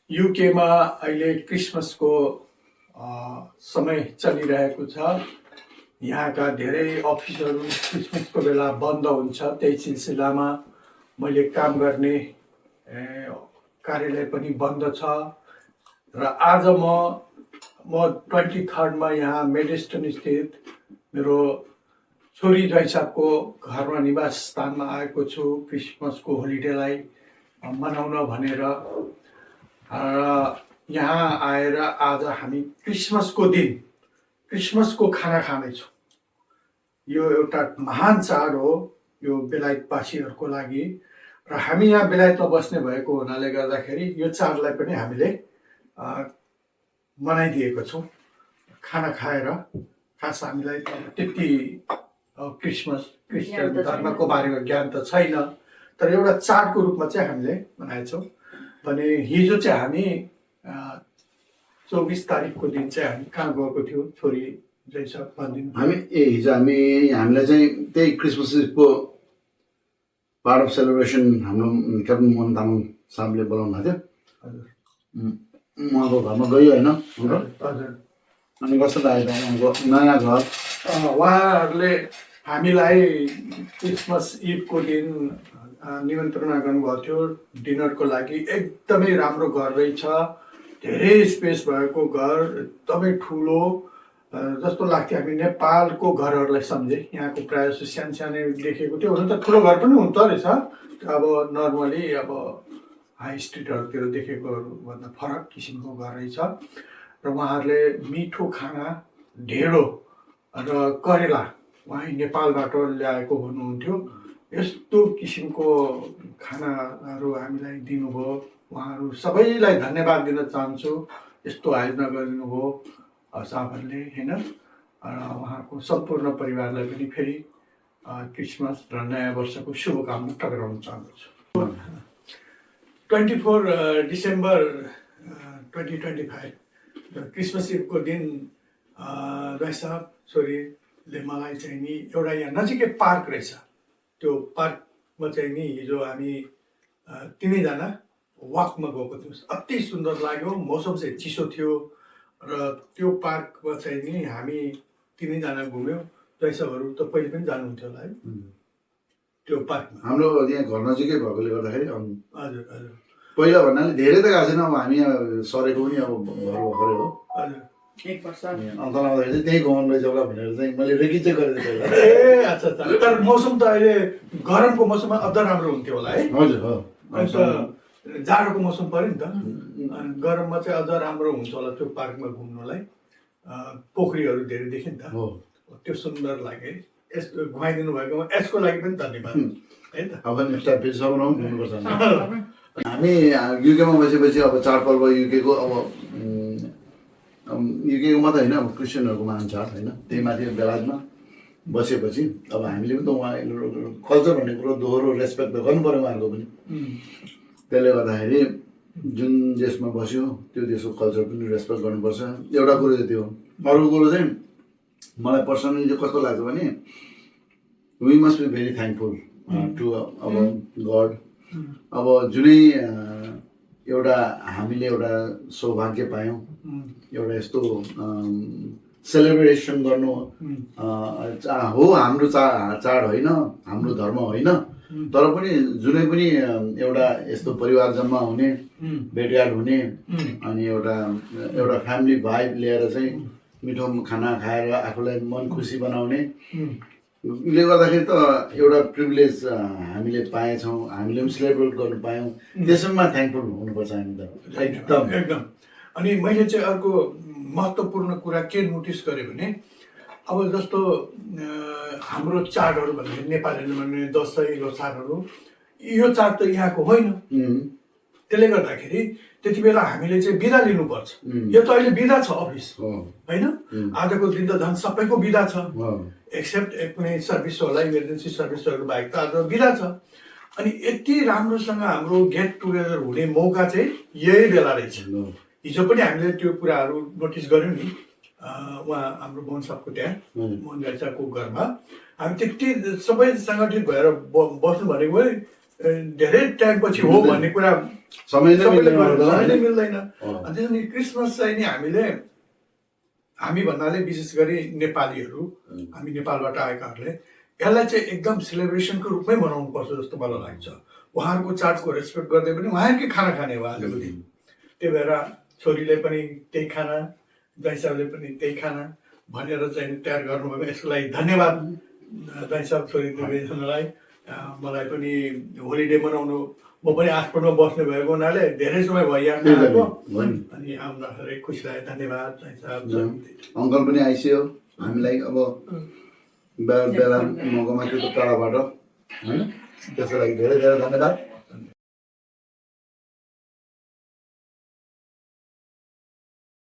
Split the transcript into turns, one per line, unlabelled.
युकेमा अहिले क्रिसमसको समय चलिरहेको छ। यहाँका धेरै अफिसहरू क्रिसमसको बेला बन्द हुन्छ। त्यही सिलसिलामा मैले काम गर्ने कार्यालय पनि बन्द छ र आज म 23मा यहाँ मेडेस्टन स्थित मेरो छोरी जैसाको घरमा निवास स्थानमा आएको छु क्रिसमसको होलिडेलाई मनाउन भनेर। यहाँ आएर आज हामी क्रिसमसको दिन क्रिसमसको खाना खाँदैछौँ। यो एउटा महान चाड हो यो बेलायतवासीहरूको लागि र हामी यहाँ बेलायतमा बस्ने भएको हुनाले गर्दाखेरि यो चाडलाई पनि हामीले मनाइदिएको छौँ। खाना खाएर खास हामीलाई त्यति क्रिसमस क्रिस्चियन धर्मको बारेमा ज्ञान त छैन, तर एउटा चाडको रूपमा चाहिँ हामीले मनाएछौँ। भने हिजो चाहिँ हामी 24 तारिकको दिन चाहिँ हामी कहाँ गएको थियो छोरी जैसा भनिदिनु।
हिजो हामीलाई चाहिँ त्यही क्रिसमसको पार्ट अफ सेलिब्रेसन हाम्रो क्याप्टन मोहन तामाङ साहबले बोलाउनु भएको थियो। उहाँको घरमा गयो होइन?
हजुर।
अनि कस्तो लाग्यो उहाँको नयाँ घर?
उहाँहरूले हामीलाई क्रिसमस इभको दिन निमन्त्रणा गर्नुभएको थियो डिनरको लागि। एकदमै राम्रो घर रहेछ, धेरै स्पेस भएको घर, एकदमै ठुलो जस्तो लाग्थ्यो। हामी नेपालको घरहरूलाई सम्झे, यहाँको प्रायः जस्तो सानो देखेको थियो। हुन त ठुलो घर पनि हुँदो रहेछ, अब नर्मली अब हाई स्ट्रिटहरूतिर देखेकोहरूभन्दा फरक किसिमको घर रहेछ। र उहाँहरूले मिठो खाना, ढेँडो र करेला उहाँ नेपालबाट ल्याएको हुनुहुन्थ्यो। यस्तो किसिमको खानाहरू हामीलाई दिनुभयो। उहाँहरू सबैलाई धन्यवाद दिन चाहन्छु, यस्तो आयोजना गरिदिनुभयो साहबहरूले होइन। उहाँको सम्पूर्ण परिवारलाई पनि फेरि क्रिसमस र नयाँ वर्षको शुभकामना टक्राउन चाहन्छु। 24 डिसेम्बर 2025 क्रिसमस इभको दिन साहब छोरीले मलाई चाहिँ नि एउटा यहाँ नजिकै पार्क रहेछ, त्यो पार्कमा चाहिँ नि हिजो हामी तिनैजना वाकमा गएको थियौँ। अति सुन्दर लाग्यो, मौसम चाहिँ चिसो थियो र त्यो पार्कमा चाहिँ नि हामी तिनैजना घुम्यौँ। जैसाहरू त पहिले पनि जानुहुन्थ्यो होला है त्यो पार्कमा?
हाम्रो यहाँ घर नजिकै भएकोले गर्दाखेरि
हजुर हजुर।
पहिला भन्नाले धेरै त गएको छैन, अब हामी यहाँ सरेको पनि अब भर्खरै हो।
हजुर।
एक वर्ष अन्त आउँदाखेरि चाहिँ त्यही गाउनु रहेछ होला भनेर चाहिँ मैले रेकी चाहिँ गरेको थिएँ।
ए अच्छा अच्छा। तर मौसम त अहिले गरमको मौसममा अझ राम्रो हुन्थ्यो होला है?
हजुर हो।
अन्त जाडोको मौसम पऱ्यो नि त, गरममा चाहिँ अझ राम्रो हुन्छ होला त्यो पार्कमा घुम्नलाई। पोखरीहरू धेरै देखेँ नि त, त्यो सुन्दर लाग्यो। यस्तो घुमाइदिनु भएकोमा यसको लागि पनि धन्यवाद है त।
अब नेक्स्ट टाइम फेरि सबैलाई घुम्नुपर्छ। हामी युकेमा बसेपछि अब चाडपर्व युकेको अब युकेको मात्रै होइन, अब क्रिस्चियनहरूको महान चाड होइन, त्यही माथि बेलायतमा बसेपछि अब हामीले पनि त उहाँ कल्चर भन्ने कुरो दोहोरो रेस्पेक्ट त गर्नु पऱ्यो उहाँहरूको पनि। त्यसले गर्दाखेरि जुन देशमा बस्यो त्यो देशको कल्चर पनि रेस्पेक्ट गर्नुपर्छ, एउटा कुरो चाहिँ त्यो हो। अर्को कुरो चाहिँ मलाई पर्सनली चाहिँ कस्तो लाग्छ भने we must be very thankful to अब गड। अब जुनै एउटा हामीले एउटा सौभाग्य पायौँ, एउटा यस्तो सेलिब्रेसन गर्नु हो। हाम्रो चाड होइन, हाम्रो धर्म होइन, तर पनि जुनै पनि एउटा यस्तो परिवार जम्मा हुने, भेटघाट हुने, अनि एउटा फ्यामिली भाइब लिएर चाहिँ मिठो खाना खाएर आफूलाई मन खुसी बनाउने ले गर्दाखेरि त एउटा प्रिभिलेज हामीले पाएछौँ, हामीले पनि सेलिब्रेट गर्नु पायौँ। त्यसमा थ्याङ्कफुल हुनुपर्छ हामी त एकदम
एकदम। अनि मैले चाहिँ अर्को महत्त्वपूर्ण कुरा के नोटिस गरेँ भने अब जस्तो हाम्रो चाडहरू भन्ने नेपालीहरूले मान्ने दसैँ लोसारहरू, यो चाड त यहाँको होइन। त्यसले गर्दाखेरि त्यति बेला हामीले चाहिँ बिदा लिनुपर्छ। यो त अहिले बिदा छ अफिस होइन, आजको दिन त झन् सबैको बिदा छ, एक्सेप्ट कुनै सर्भिस होला, इमर्जेन्सी सर्भिसहरू बाहेक त आज बिदा छ। अनि यति राम्रोसँग हाम्रो गेट टुगेदर हुने मौका चाहिँ यही बेला रहेछ। हिजो पनि हामीले त्यो कुराहरू नोटिस गऱ्यौँ नि, उहाँ हाम्रो मोहन साहबको त्यहाँ मोहन जैसाको घरमा हामी त्यति सबै सङ्गठित भएर बस्नु भनेको धेरै टाइमपछि हो भन्ने कुरा
समय नै
सबैले
मिल्दैन
गर्छ,
होला,
समय नै
होइन?
मिल्दैन।
अँ।
अनि त्यसरी क्रिसमस चाहिँ नि हामी भन्नाले विशेष गरी नेपालीहरू, हामी नेपालबाट आएकाहरूले यसलाई चाहिँ एकदम सेलिब्रेसनको रूपमै मनाउनु पर्छ जस्तो मलाई लाग्छ। उहाँहरूको चाडको रेस्पेक्ट गर्दै पनि उहाँहरूकै खाना खाने हो आजको दिन। त्यही भएर छोरीले पनि त्यही खाना, दाइ साहबले पनि त्यही खाना भनेर चाहिँ तयार गर्नुभयो। यसको लागि धन्यवाद दाइ साहब, छोरी दुवैजनालाई। मलाई पनि होलिडे मनाउनु, म पनि आठपटमा बस्ने भएको हुनाले धेरै समय भयो यहाँ आएको, अनि आउँदाखेरि खुसी लाग्यो। धन्यवाद दाइ साहब।
अङ्कल पनि आइसक्यो हामीलाई अब बेला बेला मौकामा त्यो त टाढाबाट होइन, त्यसको लागि धेरै धेरै धन्यवाद।